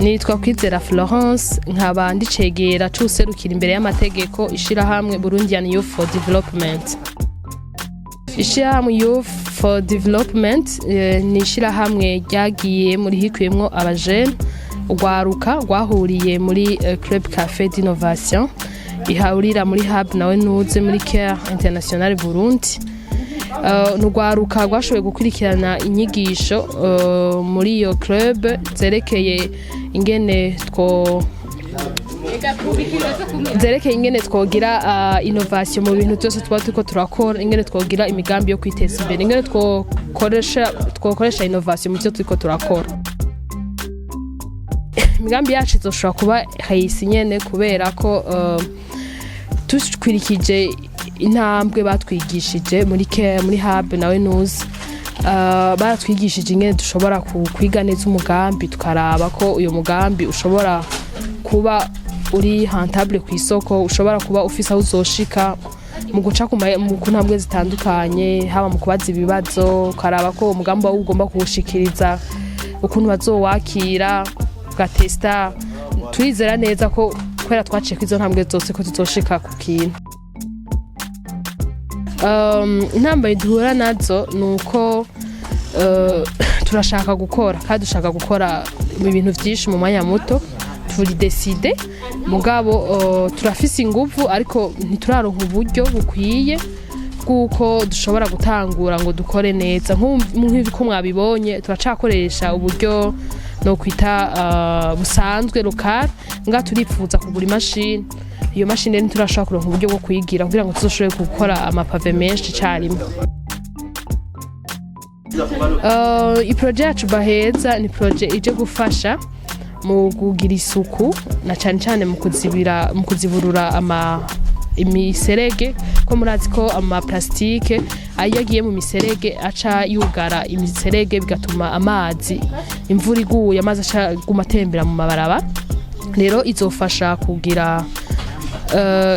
nitwa Kwizera Florence nkaba ndicegera c'userukira imbere y'amategeko ishirahamwe Burundian Youth for Development. Ishirahamwe Youth for Development ni ishirahamwe ryagiye muri hikuyemwo abajene ugwaruka gwahuriye muri Club Café d'Innovation ihahurira muri Hub nawe nuze muri Care International Burundi. Nugwaruka gwashoboye gukurikirana inyigisho muri iyo club zerekeye ingene twogira innovation mu bintu byose turiko turakora, ingene twogira imigambi yo kwiteza imbere, ingene twokoresha innovation mu byo turiko turakora. Imigambi yacu izoshobora kuba hayisi nyene kubera ko tukwirikije intambwe batwigishije muri Hub nawe nuzi. Baratwigishije ingene dushobora kwiga neza umugambi, tukaraba ko uyo mugambi ushobora kuba uri rentable ku isoko, ushobora kuba ufise aho uzoshika mu guca ku ntambwe zitandukanye, haba mu kubaza ibibazo, ukaraba ko umugambi wawe ugomba kuwushikiriza, ukuntu bazowakira, ugatesta. Turizera neza ko kwera twaciye kwizo ntambwe zose ko tuzoshika ku kintu. Intambwe duhura nazo nuko turashaka gukora kandi dushaka gukora ibintu byinshi mu mwanya muto. Turi decide mugabo turafise ingufu ariko ntituraronka uburyo bukwiye kuko dushobora gutangura ngo dukore neza. Nk'uko mwabibonye turacakoresha uburyo no kwita busanzwe local, nga turipfuza kugura imashini. Iyo mashini ni turashaka kuronka uburyo bwo kwigira kugira ngo tuzoshobore gukora amapave menshi cyarimo. Project yacu baheza ni project ije gufasha mu kugira isuku na cyane mu kuziburura imiserege, ko murazi ko plastike ayagiye mu miserege aca yugara imiserege bigatuma amazi imvura iguye amazi aca gumatembera mu mabaraba. Rero izofasha kugira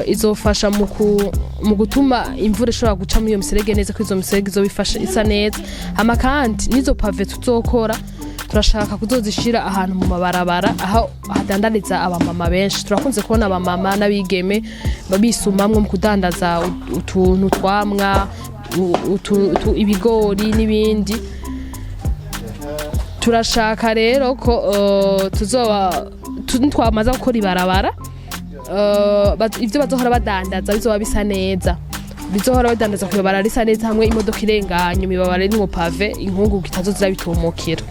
izofasha mu gutuma imvura ishobora guca muri iyo miserege neza, ko izo miserege izobifasha isa neza. Hama kandi nizo pave tuzokora turashaka kuzozishira ahantu mu mabarabara aho hadandariza abamama benshi. Turakunze kubona abamama n'abigeme babisumamwe mu kudandaza utuntu twamwa, ibigori n'ibindi. Turashaka rero ko tuzoba twamaza gukora ibarabara, ivyo bazohora badandaza bizoba bisa neza, bizohora badandaza ku ibarabara risa neza, hamwe imodoka irenganye imibabara ni mu pave, inkungu kitazozira bitumukira.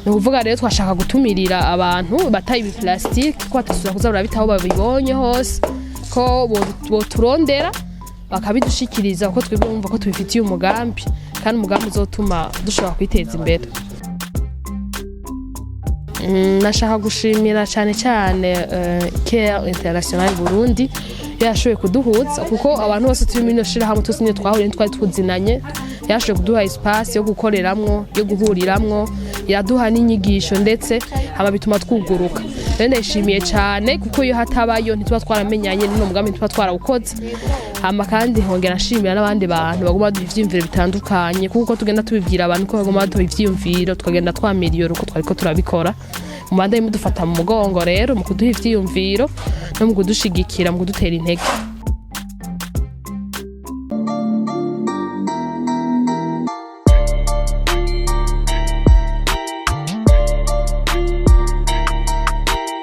Nukuvuga rero twashaka gutumirira abantu bataye ibi plastique ko batasubira kuza barabitaho babibonye hose, ko boturondera bakabidushikiriza ko twebwe bumva ko tubifitiye umugambi kandi umugambi uzotuma dushobora kwiteza imbere. Nashaka gushimira cyane Care International Burundi yashoboye kuduhuza, kuko abantu bose turi muri no shirahamwe twese ni twahuriye twari tuzinanye. Yashoboye kuduha espace yo gukoreramwo, yo guhuriramwo, yaduha n'inyigisho ndetse haba bituma twuguruka. Rero ndashimiye cyane kuko iyo hatabayo ntituba twaramenyanye n'ino mugambi ntituba twarawukoze. Hama kandi hongera nshimira n'abandi bantu bagomba duha ivyiyumviro bitandukanye, kuko tugenda tubibwira abantu ko bagomba duha ivyiyumviro, tukagenda twamiriyora uko twariko turabikora. Mubanda mudufata mu mugongo rero mu kuduha ivyiyumviro no mu kudushigikira mu kudutera intege.